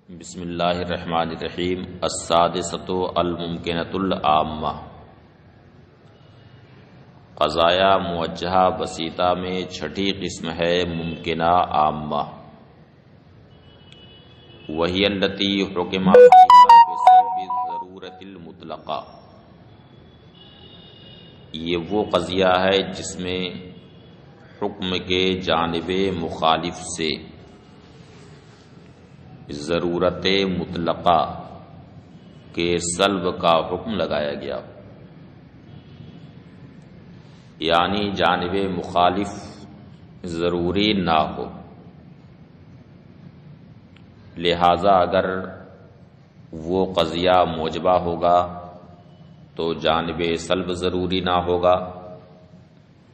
بسم اللہ الرحمن الرحیم۔ السادسۃ الممکنۃ العامہ، قضایا موجہہ بسیطہ میں چھٹی قسم ہے ممکنہ عامہ۔ وہی التی حکم فیہا بسلب الضرورۃ المطلقہ، یہ وہ قضیہ ہے جس میں حکم کے جانب مخالف سے ضرورت مطلقہ کے سلب کا حکم لگایا گیا، یعنی جانب مخالف ضروری نہ ہو، لہذا اگر وہ قضیہ موجبہ ہوگا تو جانب سلب ضروری نہ ہوگا،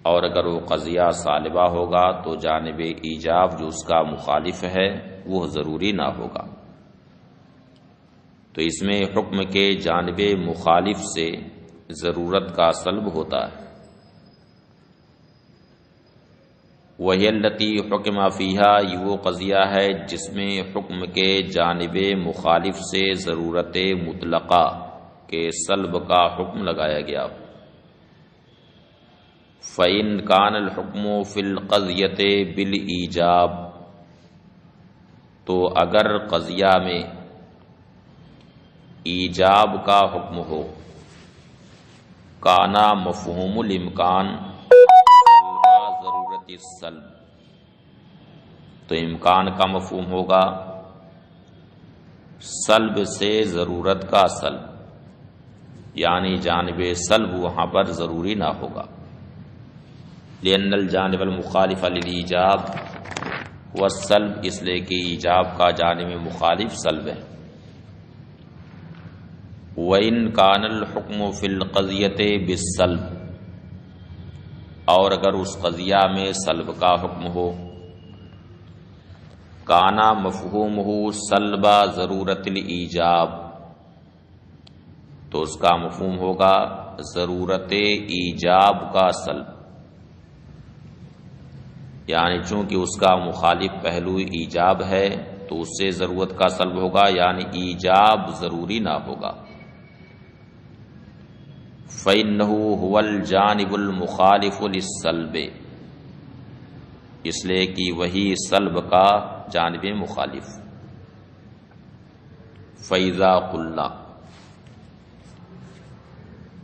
اور اگر وہ قضیہ سالبہ ہوگا تو جانب ایجاب جو اس کا مخالف ہے وہ ضروری نہ ہوگا۔ تو اس میں حکم کے جانب مخالف سے ضرورت کا سلب ہوتا ہے۔ وہی التی حکم فیہا، یہ وہ قضیہ ہے جس میں حکم کے جانب مخالف سے ضرورت مطلقہ کے سلب کا حکم لگایا گیا۔ فَإِنْ كَانَ الْحُكْمُ فِي الْقَضْيَةِ بِالْإِيجَابِ، تو اگر قضیہ میں ایجاب کا حکم ہو، کانا مفہوم الامکان سلب ضرورت السلب، تو امکان کا مفہوم ہوگا سلب سے ضرورت کا سلب، یعنی جانب سلب وہاں پر ضروری نہ ہوگا، لأن الجانب المخالف للایجاب والسلب، اس لیے کہ ایجاب کا جانب مخالف سلب ہے۔ وَإِنْ كَانَ الْحُكْمُ فِي الْقَضْيَةِ بِالسَّلْبِ، اور اگر اس قضیہ میں سلب کا حکم ہو، کانا مفہومہ سلب ضرورت الایجاب، تو اس کا مفہوم ہوگا ضرورت ایجاب کا سلب، یعنی چونکہ اس کا مخالف پہلو ایجاب ہے تو اس سے ضرورت کا سلب ہوگا، یعنی ایجاب ضروری نہ ہوگا۔ فَإِنَّهُ هُوَ الْجَانِبُ الْمُخَالِفُ لِلسَّلْبِ، اس لیے کہ وہی سلب کا جانب مخالف۔ فَإِذَا قُلْنَا،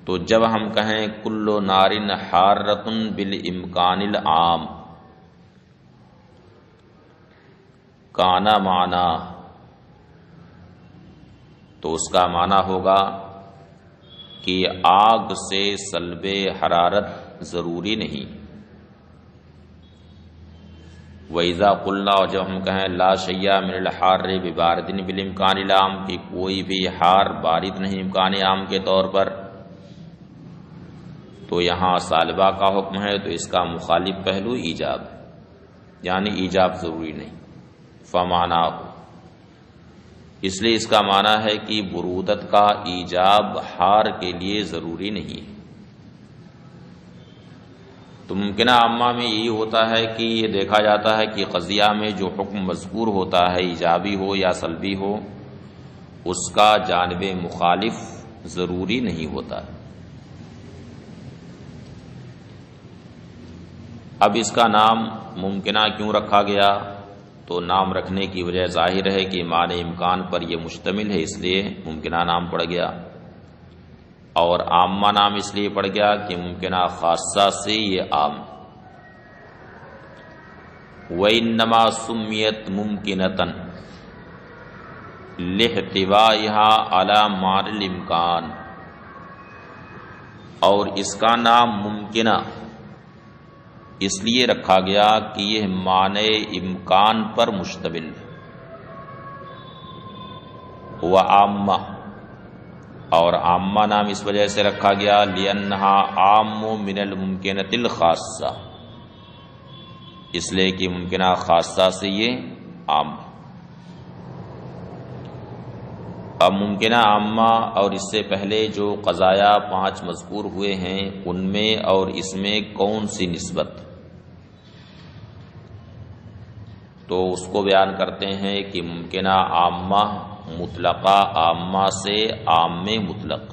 تو جب ہم کہیں كُلُّ نَارٍ حَارَّةٌ بِالْإِمْكَانِ الْعَامِ، کانا معنی، تو اس کا معنی ہوگا کہ آگ سے سلب حرارت ضروری نہیں۔ وَإِذَا قُلْنَا، اور جب ہم کہیں لا شیء من الحار ببارد بالامکان العام، کہ کوئی بھی حار بارد نہیں امکان عام کے طور پر، تو یہاں سالبہ کا حکم ہے تو اس کا مخالف پہلو ایجاب ہے، یعنی ایجاب ضروری نہیں۔ فمانا، اس لیے اس کا معنی ہے کہ برودت کا ایجاب حار کے لیے ضروری نہیں۔ تو ممکنہ عامہ میں یہی ہوتا ہے کہ یہ دیکھا جاتا ہے کہ قضیہ میں جو حکم مذکور ہوتا ہے، ایجابی ہو یا سلبی ہو، اس کا جانب مخالف ضروری نہیں ہوتا۔ اب اس کا نام ممکنہ کیوں رکھا گیا؟ تو نام رکھنے کی وجہ ظاہر ہے کہ معنی امکان پر یہ مشتمل ہے، اس لیے ممکنہ نام پڑ گیا، اور عامہ نام اس لیے پڑ گیا کہ ممکنہ خاصہ سے یہ عام۔ وَإِنَّمَا سُمِّيَتْ مُمْكِنَةً لِاحْتِوَائِهَا عَلَى مَعْنَى الْإِمْكَانِ، اور اس کا نام ممکنہ اس لیے رکھا گیا کہ یہ معنی امکان پر مشتمل ہے۔ وعامہ، اور عامہ نام اس وجہ سے رکھا گیا لأنها عام من الممکنۃ الخاصہ، اس لیے کہ ممکنہ خاصہ سے یہ عام ہے۔ اب ممکنہ عامہ اور اس سے پہلے جو قضایا 5 مذکور ہوئے ہیں، ان میں اور اس میں کون سی نسبت؟ تو اس کو بیان کرتے ہیں کہ ممکنہ عامہ مطلقہ عامہ سے عام مطلق،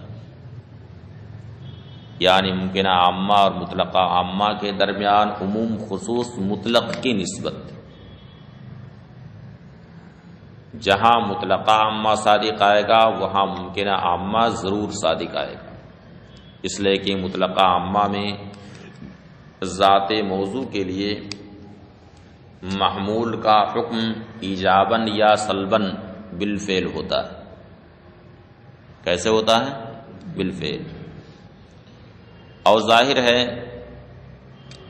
یعنی ممکنہ عامہ اور مطلقہ عامہ کے درمیان عموم خصوص مطلق کی نسبت، جہاں مطلقہ عامہ صادق آئے گا وہاں ممکنہ عامہ ضرور صادق آئے گا، اس لیے کہ مطلقہ عامہ میں ذات موضوع کے لیے محمول کا حکم ایجاباً یا سلباً بالفعل ہوتا ہے۔ کیسے ہوتا ہے؟ بالفعل۔ اور ظاہر ہے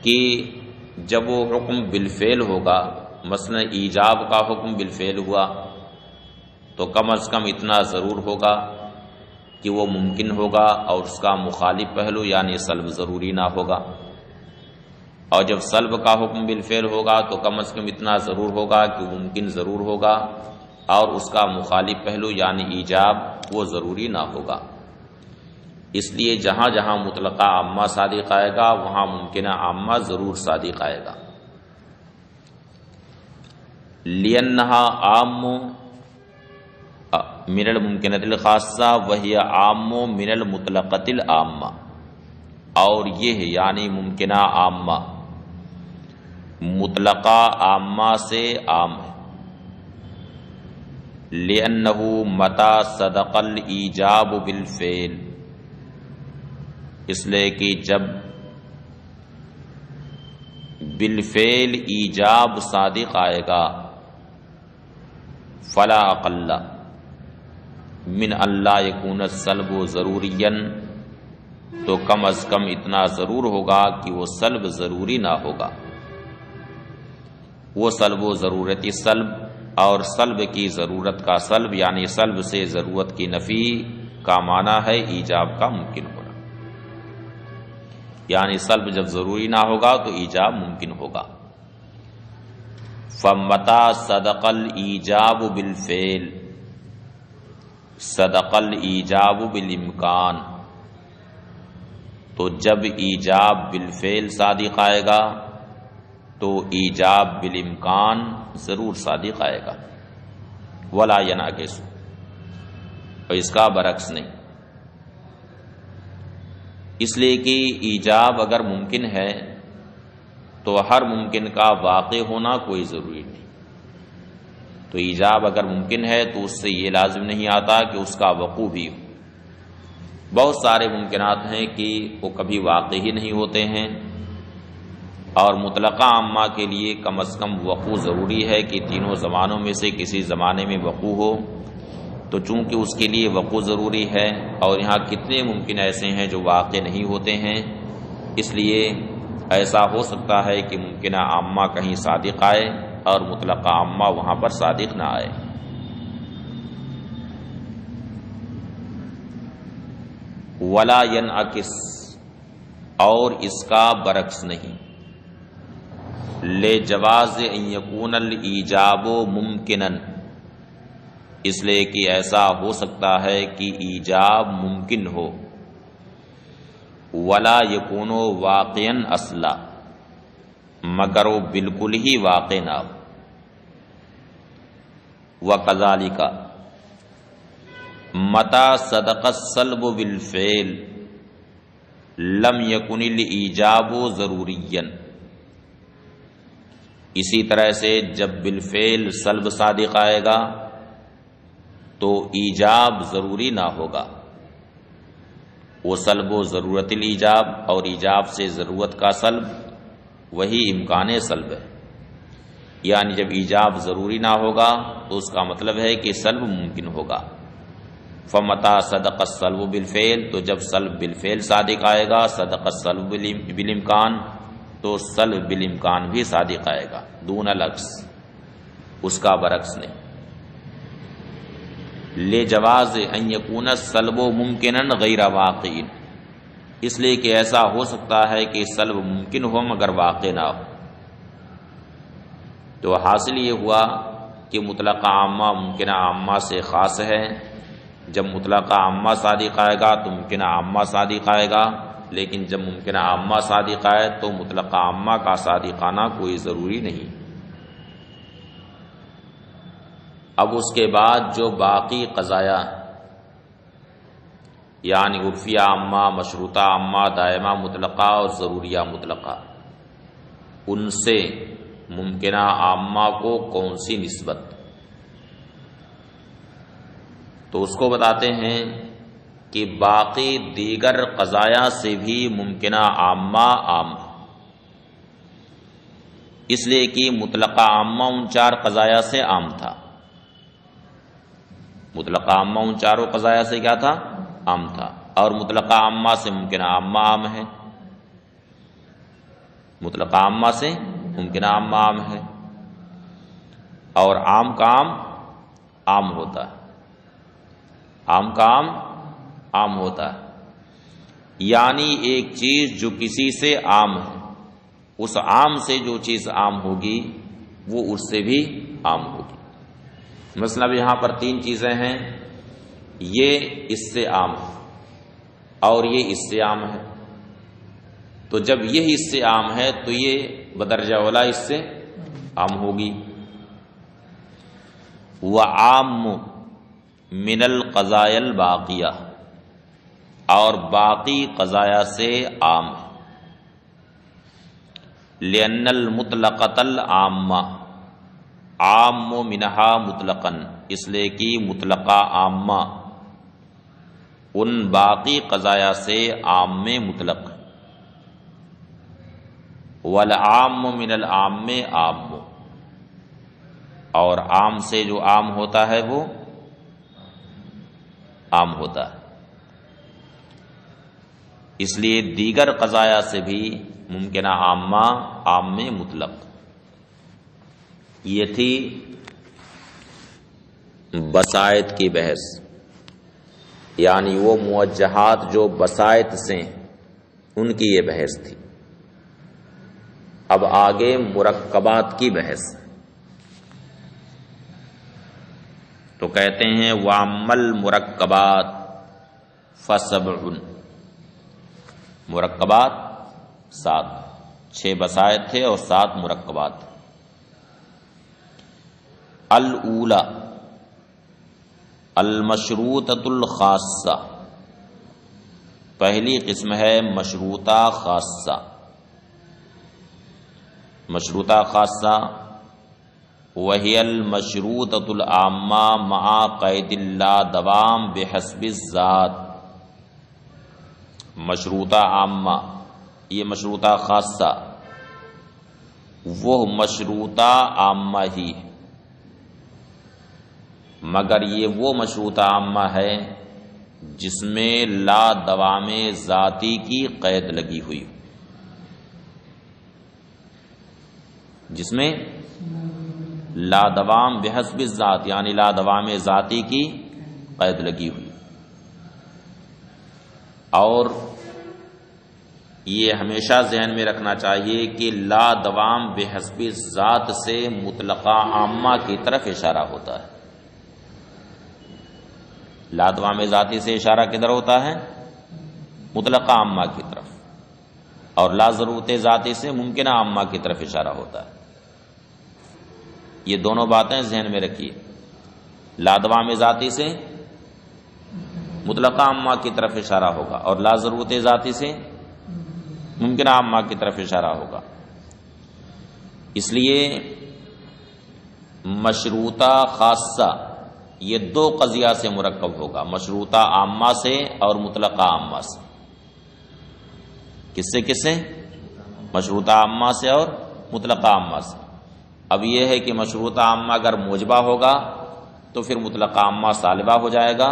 کہ جب وہ حکم بالفعل ہوگا، مثلا ایجاب کا حکم بالفعل ہوا، تو کم از کم اتنا ضرور ہوگا کہ وہ ممکن ہوگا اور اس کا مخالف پہلو یعنی سلب ضروری نہ ہوگا، اور جب سلب کا حکم بالفعل ہوگا تو کم از کم اتنا ضرور ہوگا کہ ممکن ضرور ہوگا اور اس کا مخالف پہلو یعنی ایجاب وہ ضروری نہ ہوگا۔ اس لیے جہاں جہاں مطلقہ عامہ صادق آئے گا وہاں ممکنہ عامہ ضرور صادق آئے گا۔ لِأَنَّهَا عَامٌ من الممکنۃ الخاصہ وہی عام من المطلقۃ العامہ، اور یہ یعنی ممکنہ عامہ مطلقہ عامہ سے عام ہے۔ لِأَنَّهُ مَتَى صَدَقَ الْإِيجَابُ بِالْفِعْلِ، اس لیے کہ جب بالفعل ایجاب صادق آئے گا، فلا اقل من اللہ یکون السلب ضروریًا، تو کم از کم اتنا ضرور ہوگا کہ وہ سلب ضروری نہ ہوگا۔ وہ سلب و ضرورتی سلب اور سلب کی ضرورت کا سلب، یعنی سلب سے ضرورت کی نفی کا معنی ہے ایجاب کا ممکن ہونا، یعنی سلب جب ضروری نہ ہوگا تو ایجاب ممکن ہوگا۔ فَمَتَى صَدَقَ الْإِيجَابُ بِالْفِعْلِ صَدَقَ الْإِيجَابُ بِالْإِمْكَانِ، تو جب ایجاب بالفعل صادق آئے گا تو ایجاب بالامکان ضرور صادق آئے گا۔ ولا ینعکس، اور اس کا برعکس نہیں، اس لیے کہ ایجاب اگر ممکن ہے تو ہر ممکن کا واقع ہونا کوئی ضروری نہیں۔ تو ایجاب اگر ممکن ہے تو اس سے یہ لازم نہیں آتا کہ اس کا وقوع بھی ہو۔ بہت سارے ممکنات ہیں کہ وہ کبھی واقع ہی نہیں ہوتے ہیں، اور مطلقہ عامہ کے لیے کم از کم وقوع ضروری ہے کہ تینوں زمانوں میں سے کسی زمانے میں وقوع ہو۔ تو چونکہ اس کے لیے وقوع ضروری ہے، اور یہاں کتنے ممکن ایسے ہیں جو واقع نہیں ہوتے ہیں، اس لیے ایسا ہو سکتا ہے کہ ممکنہ عامہ کہیں صادق آئے اور مطلقہ عامہ وہاں پر صادق نہ آئے۔ ولا ینعکس، اور اس کا برعکس نہیں، لے جواز ان یکون الایجاب ممکنا، اس لیے کہ ایسا ہو سکتا ہے کہ ایجاب ممکن ہو، ولا یکون واقعا اصلا، مگر وہ بالکل ہی واقع نہ ہو۔ وکذالک متی صدق السلب بالفعل لم یکن الایجاب ضروریا، اسی طرح سے جب بالفعل سلب صادق آئے گا تو ایجاب ضروری نہ ہوگا۔ وہ سلب و ضرورت الایجاب، اور ایجاب سے ضرورت کا سلب وہی امکان سلب ہے، یعنی جب ایجاب ضروری نہ ہوگا تو اس کا مطلب ہے کہ سلب ممکن ہوگا۔ فمتی صدق السلب بالفعل، تو جب سلب بالفعل صادق آئے گا، صدق السلب بالامکان، تو سلب بالامکان بھی صادق آئے گا، دون العکس، اس کا برعکس نہیں۔ لے جواز ان یکون السلب ممکنا غیر واقع، اس لیے کہ ایسا ہو سکتا ہے کہ سلب ممکن ہو مگر واقع نہ ہو۔ تو حاصل یہ ہوا کہ مطلقہ عامہ ممکنہ عامہ سے خاص ہے۔ جب مطلقہ عامہ صادق آئے گا تو ممکنہ عامہ صادق آئے گا، لیکن جب ممکنہ عامہ صادق آئے تو مطلقہ عامہ کا صادق آنا کوئی ضروری نہیں۔ اب اس کے بعد جو باقی قضایا یعنی عرفیہ عامہ، مشروطہ عامہ، دائمہ مطلقہ اور ضروریہ مطلقہ، ان سے ممکنہ عامہ کو کون سی نسبت؟ تو اس کو بتاتے ہیں کہ باقی دیگر قضایا سے بھی ممکنہ عامہ عام ہے، اس لیے کہ مطلقہ عامہ ان چار قضایا سے عام تھا۔ مطلقہ عامہ ان چاروں قضایا سے کیا تھا؟ عام تھا، اور مطلقہ عامہ سے ممکنہ عامہ عام ہے، مطلقہ عامہ سے ممکنہ عامہ عام ہے، اور عام کا عام عام ہوتا ہے، عام کا عام عام ہوتا ہے، یعنی ایک چیز جو کسی سے عام ہے، اس عام سے جو چیز عام ہوگی وہ اس سے بھی عام ہوگی۔ مثلا یہاں پر تین چیزیں ہیں، یہ اس سے عام ہے اور یہ اس سے عام ہے، تو جب یہ اس سے عام ہے تو یہ بدرجہ اولا اس سے عام ہوگی۔ وعام من القضایا الباقیہ، اور باقی قضایا سے عام ہے۔ لأن المطلقۃ العامہ عام منہا مطلقاً، اس لیے کہ مطلقہ عامہ ان باقی قضایا سے عام میں مطلق، والعام من العام عام، اور عام سے جو عام ہوتا ہے وہ عام ہوتا ہے، اس لیے دیگر قضایا سے بھی ممکنہ عامہ عام میں مطلق۔ یہ تھی بسائط کی بحث، یعنی وہ موجہات جو بسائط سے ان کی یہ بحث تھی۔ اب آگے مرکبات کی بحث، تو کہتے ہیں وَأَمَّا الْمُرَكَّبَاتُ فَسَبْعٌ، مرکبات 7، 6 بسائط تھے اور 7 مرکبات۔ الاولی المشروطۃ الخاصہ، پہلی قسم ہے مشروطہ خاصہ۔ مشروطہ خاصہ وہی المشروطۃ العامہ مع قید لا دوام بحسب الذات۔ مشروطہ عامہ، یہ مشروطہ خاصہ وہ مشروطہ عامہ ہی ہے، مگر یہ وہ مشروطہ عامہ ہے جس میں لا دوام ذاتی کی قید لگی ہوئی، جس میں لا دوام بحسب الذات یعنی لا دوام ذاتی کی قید لگی ہوئی۔ اور یہ ہمیشہ ذہن میں رکھنا چاہیے کہ لا دوام بحسب الذات سے مطلقہ عامہ کی طرف اشارہ ہوتا ہے۔ لا دوام ذاتی سے اشارہ کدھر ہوتا ہے؟ مطلقہ عامہ کی طرف، اور لا ضرورت ذاتی سے ممکنہ عامہ کی طرف اشارہ ہوتا ہے۔ یہ دونوں باتیں ذہن میں رکھیے، لا دوام ذاتی سے مطلقہ عامہ کی طرف اشارہ ہوگا، اور لا ضرورت ذاتی سے ممکنہ عامہ کی طرف اشارہ ہوگا۔ اس لیے مشروطہ خاصہ یہ 2 قضیہ سے مرکب ہوگا، مشروطہ عامہ سے اور مطلقہ عامہ سے۔ کس سے کس سے؟ مشروطہ عامہ سے اور مطلقہ عامہ سے۔ اب یہ ہے کہ مشروطہ عامہ اگر موجبہ ہوگا تو پھر مطلقہ عامہ سالبہ ہو جائے گا،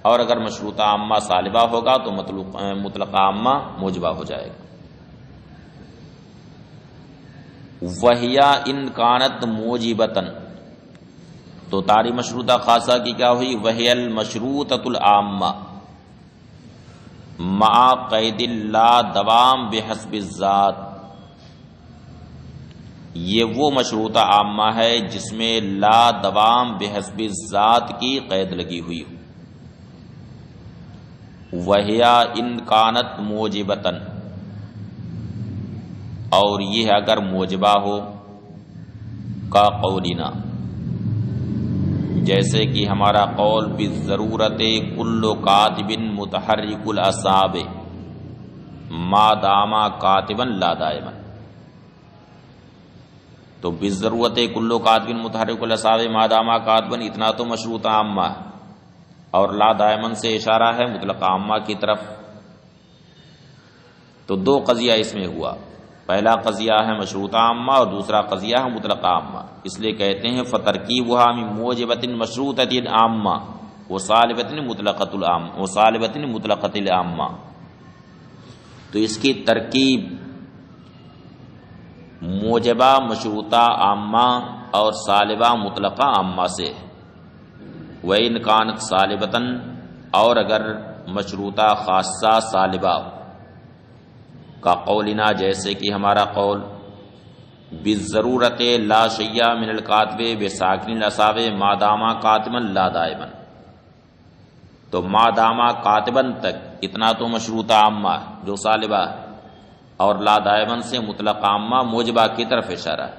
اور اگر مشروطہ عامہ سالبہ ہوگا تو مطلقہ عامہ موجبہ ہو جائے گا۔ وَهِيَ إِنْ كَانَتْ مُوجِبَةً، تو تاری مشروطہ خاصہ کی کیا ہوئی؟ وَهِيَ الْمَشْرُوطَةُ الْعَامَّةُ مع قید لا دوام بحسب الذات، یہ وہ مشروطہ عامہ ہے جس میں لا دوام بحسب الذات کی قید لگی ہوئی ہو۔ وَهِيَ إِنْ كَانَتْ مُوجِبَةً، اور یہ اگر موجبہ ہو، کا قولنا، جیسے کہ ہمارا قول بالضرورت کل کاتب متحرک الاصابع ما دام کاتبا لا دائما. تو بالضرورت کل کاتب متحرک الاصابع ما دام کاتبا اتنا تو مشروط عامہ ہے، اور لا دائما سے اشارہ ہے مطلق عامہ کی طرف. تو دو قضیہ اس میں ہوا، پہلا قضیہ ہے مشروط عامہ اور دوسرا قضیہ ہے مطلق عامہ. اس لیے کہتے ہیں فترکیبها من موجبۃ مشروطۃ عامہ وصالبۃ مطلقۃ العامہ وصالبۃ مطلقۃ العامہ. تو اس کی ترکیب موجبہ مشروطہ عامہ اور صالبہ مطلقہ عامہ سے. وَإِنْ كَانَتْ صَالِبَةً، اور اگر مشروطہ خاصہ صالبہ کا قولنا جیسے کہ ہمارا قول بالضرورت لا شیء من الکاتب بساکن الاصابع ما دام کاتبا لا دائما. تو ما دام کاتبا تک اتنا تو مشروطہ عامہ جو صالبہ ہے، اور لا دائما سے مطلق عامہ موجبہ کی طرف اشارہ ہے.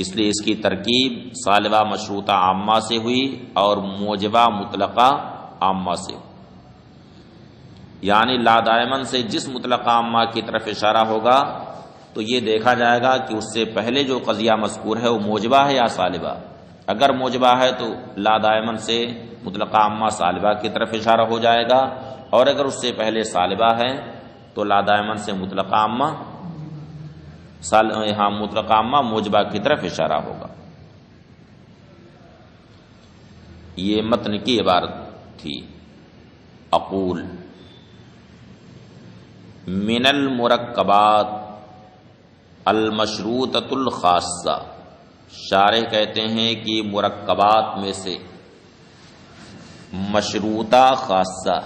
اس لیے اس کی ترکیب صالبہ مشروطہ عامہ سے ہوئی اور موجبہ مطلقہ عامہ سے. یعنی لا دائمن سے جس مطلق عامہ کی طرف اشارہ ہوگا تو یہ دیکھا جائے گا کہ اس سے پہلے جو قضیہ مذکور ہے وہ موجبہ ہے یا صالبہ. اگر موجبہ ہے تو لا دائمن سے مطلق عامہ صالبہ کی طرف اشارہ ہو جائے گا، اور اگر اس سے پہلے صالبہ ہے تو لا دائمن سے مطلق عامہ مطلق عامہ موجبہ کی طرف اشارہ ہوگا. یہ متن کی عبارت تھی. اقول من المرکبات المشروطۃ الخاصہ، شارح کہتے ہیں کہ مرکبات میں سے مشروطہ خاصہ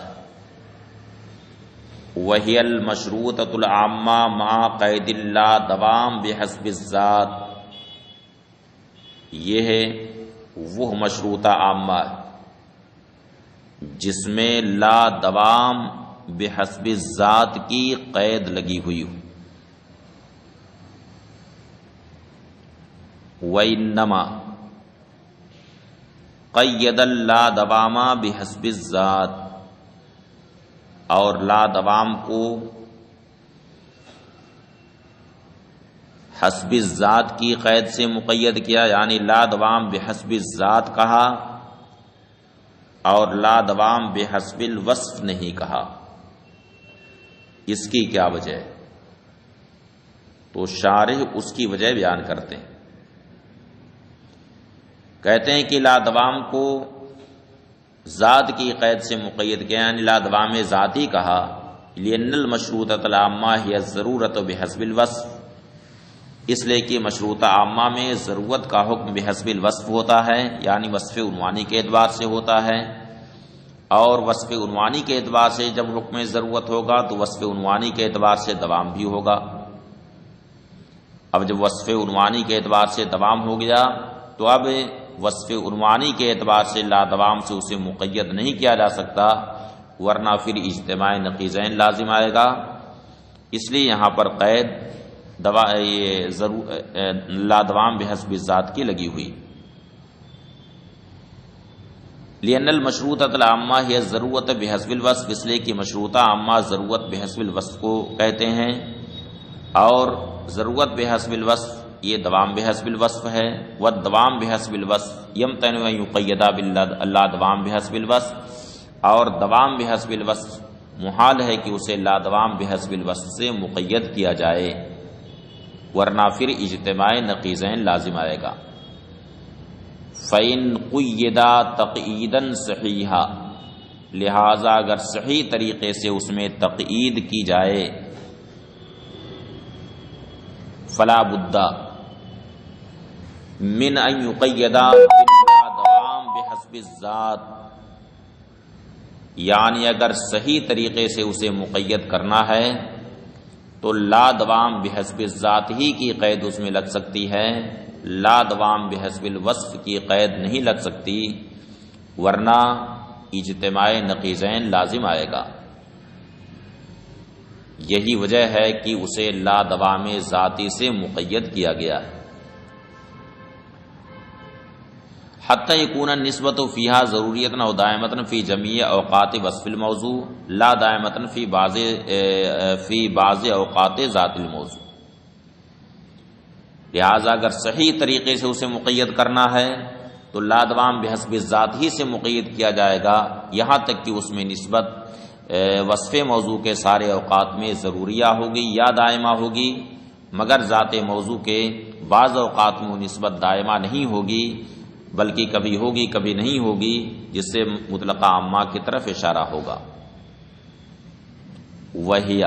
وہی المشروطۃ العامہ مع قید لا دوام بحسب الذات. یہ ہے وہ مشروطہ عامہ جس میں لا دوام بحسب الذات کی قید لگی ہوئی ہو. وَإِنَّمَا قَيَّدَ اللا دوام بحسب الذات، اور لا دوام کو حسب الذات کی قید سے مقید کیا، یعنی لا دوام بحسب الذات کہا اور لا دوام بحسب الوصف نہیں کہا. اس کی کیا وجہ ہے؟ تو شارح اس کی وجہ بیان کرتے ہیں. کہتے ہیں کہ لا دوام کو ذات کی قید سے مقید کیا، یعنی لا دوام ذاتی کہا. لأن المشروطۃ العامہ ہی الضرورۃ بحسب الوصف، اس لیے کہ مشروطہ عامہ میں ضرورت کا حکم بحسب الوصف ہوتا ہے، یعنی وصف عنوانی کے اعتبار سے ہوتا ہے. اور وصف عنوانی کے اعتبار سے جب حکم ضرورت ہوگا تو وصف عنوانی کے اعتبار سے دوام بھی ہوگا. اب جب وصف عنوانی کے اعتبار سے دوام ہو گیا تو اب وصف عنوانی کے اعتبار سے لا دوام سے اسے مقید نہیں کیا جا سکتا، ورنہ پھر اجتماع نقیضین لازم آئے گا. اس لیے یہاں پر قید لا دوام بحسب الذات کی لگی ہوئی. لأن المشروطۃ العامہ ہی الضرورۃ بحسب الوصف، اس لیے کہ مشروطہ عامہ ضرورت بحسب الوصف کو کہتے ہیں، اور ضرورت بحسب الوصف یہ دوام بحسب الوصف ہے. والدوام بحسب الوصف یمتنع ان یقید باللا دوام بحسب الوصف، اور دوام بحسب الوصف محال ہے کہ اسے لا دوام بحسب الوصف سے مقید کیا جائے، ورنہ پھر اجتماع نقیضین لازم آئے گا. فَإِن قُيِّدَ تَقْيِيدًا صَحِيحًا، لہذا اگر صحیح طریقے سے اس میں تقیید کی جائے، فلا بد من ان یقید بلا دوام بحسب الذات، یعنی اگر صحیح طریقے سے اسے مقید کرنا ہے تو لا دوام بحسب الذات ہی کی قید اس میں لگ سکتی ہے، لا دوام بحسب الوصف کی قید نہیں لگ سکتی، ورنہ اجتماع نقیضین لازم آئے گا. یہی وجہ ہے کہ اسے لا دوام ذاتی سے مقید کیا گیا ہے. حتی یکون النسبۃ فیہا ضروریۃ او دائمۃ فی جمیع اوقات وصف الموضوع لا دائمۃ فی بعض اوقات ذات الموضوع. لہذا اگر صحیح طریقے سے اسے مقید کرنا ہے تو لادوام بحسب ذات ہی سے مقید کیا جائے گا، یہاں تک کہ اس میں نسبت وصف موضوع کے سارے اوقات میں ضروریہ ہوگی یا دائمہ ہوگی، مگر ذات موضوع کے بعض اوقات میں وہ نسبت دائمہ نہیں ہوگی بلکہ کبھی ہوگی کبھی نہیں ہوگی، جس سے مطلقہ عامہ کی طرف اشارہ ہوگا. وہی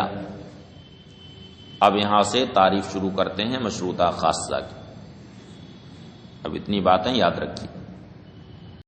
اب یہاں سے تعریف شروع کرتے ہیں مشروطہ خاصہ کی. اب اتنی باتیں یاد رکھیے.